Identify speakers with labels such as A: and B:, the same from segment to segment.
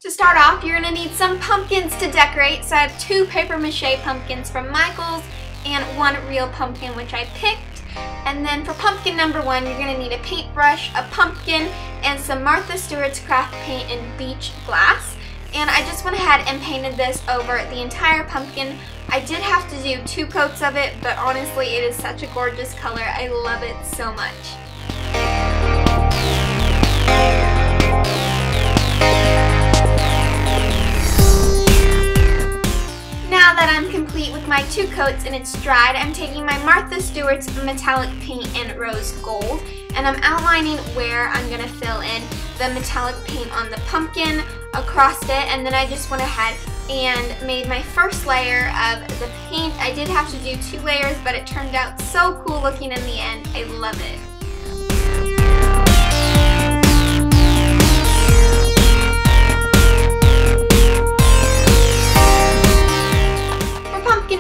A: To start off, you're going to need some pumpkins to decorate. So I have 2 paper mache pumpkins from Michael's and 1 real pumpkin which I picked. And then for pumpkin number 1, you're going to need a paintbrush, a pumpkin, and some Martha Stewart's craft paint in beach glass. And I just went ahead and painted this over the entire pumpkin. I did have to do 2 coats of it, but honestly it is such a gorgeous color. I love it so much. Now that I'm complete with my 2 coats and it's dried, I'm taking my Martha Stewart's metallic paint in rose gold and I'm outlining where I'm going to fill in the metallic paint on the pumpkin across it, and then I just went ahead and made my first layer of the paint. I did have to do 2 layers, but it turned out so cool looking in the end. I love it.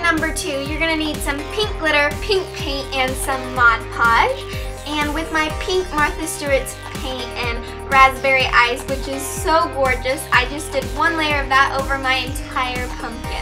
A: Number 2, you're going to need some pink glitter, pink paint, and some Mod Podge. And with my pink Martha Stewart's paint and raspberry ice, which is so gorgeous, I just did 1 layer of that over my entire pumpkin.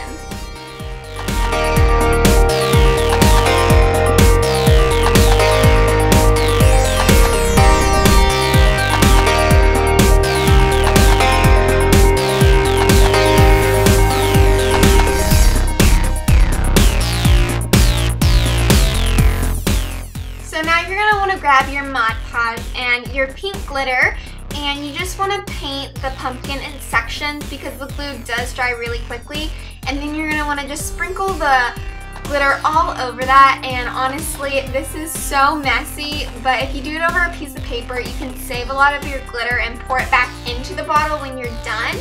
A: Grab your Mod Podge and your pink glitter, and you just want to paint the pumpkin in sections because the glue does dry really quickly, and then you're going to want to just sprinkle the glitter all over that. And honestly, this is so messy, but if you do it over a piece of paper, you can save a lot of your glitter and pour it back into the bottle when you're done.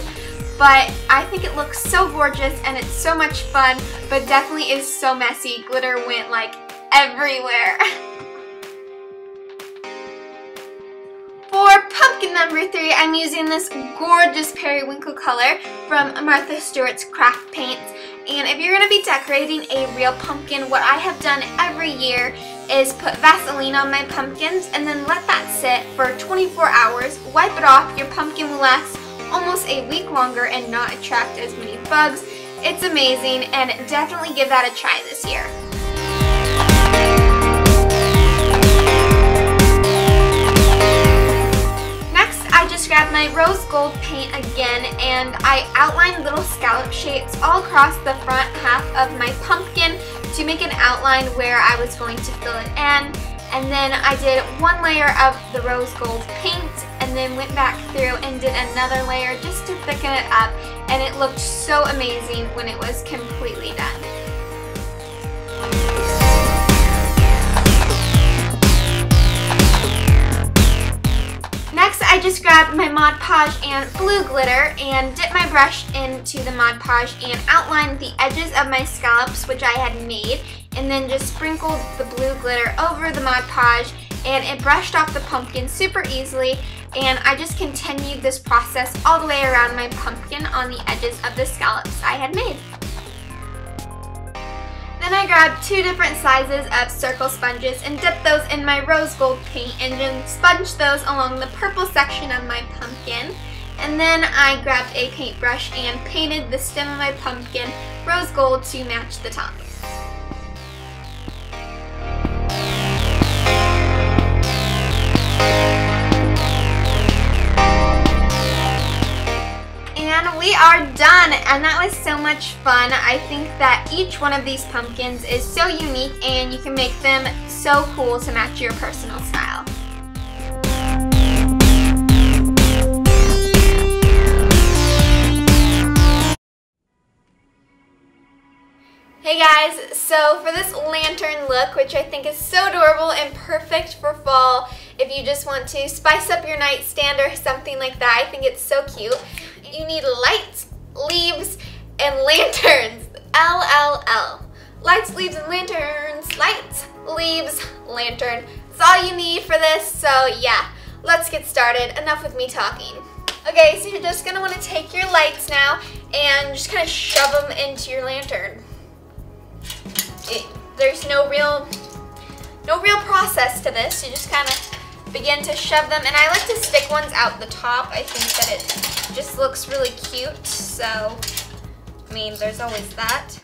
A: But I think it looks so gorgeous and it's so much fun, but definitely is so messy. Glitter went like everywhere. For pumpkin number 3, I'm using this gorgeous periwinkle color from Martha Stewart's craft paints. And if you're going to be decorating a real pumpkin, what I have done every year is put Vaseline on my pumpkins and then let that sit for 24 hours. Wipe it off. Your pumpkin will last almost a week longer and not attract as many bugs. It's amazing, and definitely give that a try this year. Grab my rose gold paint again, and I outlined little scallop shapes all across the front half of my pumpkin to make an outline where I was going to fill it in. And then I did 1 layer of the rose gold paint and then went back through and did another layer just to thicken it up, and it looked so amazing when it was completely done. Next, I just grabbed my Mod Podge and blue glitter and dipped my brush into the Mod Podge and outlined the edges of my scallops, which I had made, and then just sprinkled the blue glitter over the Mod Podge, and it brushed off the pumpkin super easily. And I just continued this process all the way around my pumpkin on the edges of the scallops I had made. Then I grabbed 2 different sizes of circle sponges and dipped those in my rose gold paint and then sponged those along the purple section of my pumpkin. And then I grabbed a paintbrush and painted the stem of my pumpkin rose gold to match the top. And we are done, and that was so much fun. I think that each one of these pumpkins is so unique and you can make them so cool to match your personal style. Hey guys, so for this lantern look, which I think is so adorable and perfect for fall, if you just want to spice up your nightstand or something like that, I think it's so cute. You need lights, leaves, and lanterns. LLL. Lights, leaves, and lanterns. Lights, leaves, lantern. That's all you need for this, so yeah, let's get started. Enough with me talking. Okay, so you're just going to want to take your lights now and just kind of shove them into your lantern. There's no real process to this. You just kind of begin to shove them, and I like to stick ones out the top. I think that it just looks really cute. So, I mean, there's always that.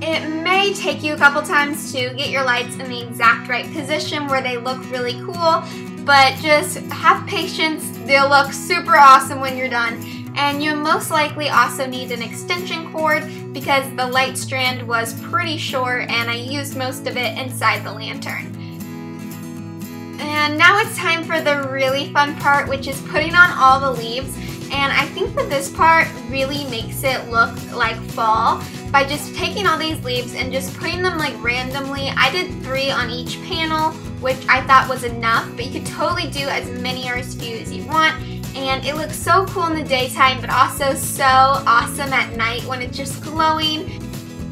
A: It may take you a couple times to get your lights in the exact right position where they look really cool, but just have patience. They'll look super awesome when you're done. And you'll most likely also need an extension cord because the light strand was pretty short and I used most of it inside the lantern. And now it's time for the really fun part, which is putting on all the leaves. And I think that this part really makes it look like fall by just taking all these leaves and just putting them like randomly. I did 3 on each panel, which I thought was enough, but you could totally do as many or as few as you want. And it looks so cool in the daytime, but also so awesome at night when it's just glowing.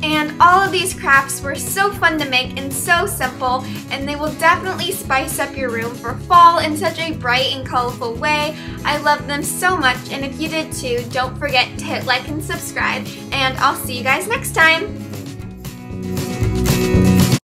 A: And all of these crafts were so fun to make and so simple, and they will definitely spice up your room for fall in such a bright and colorful way. I love them so much, and if you did too, don't forget to hit like and subscribe, and I'll see you guys next time.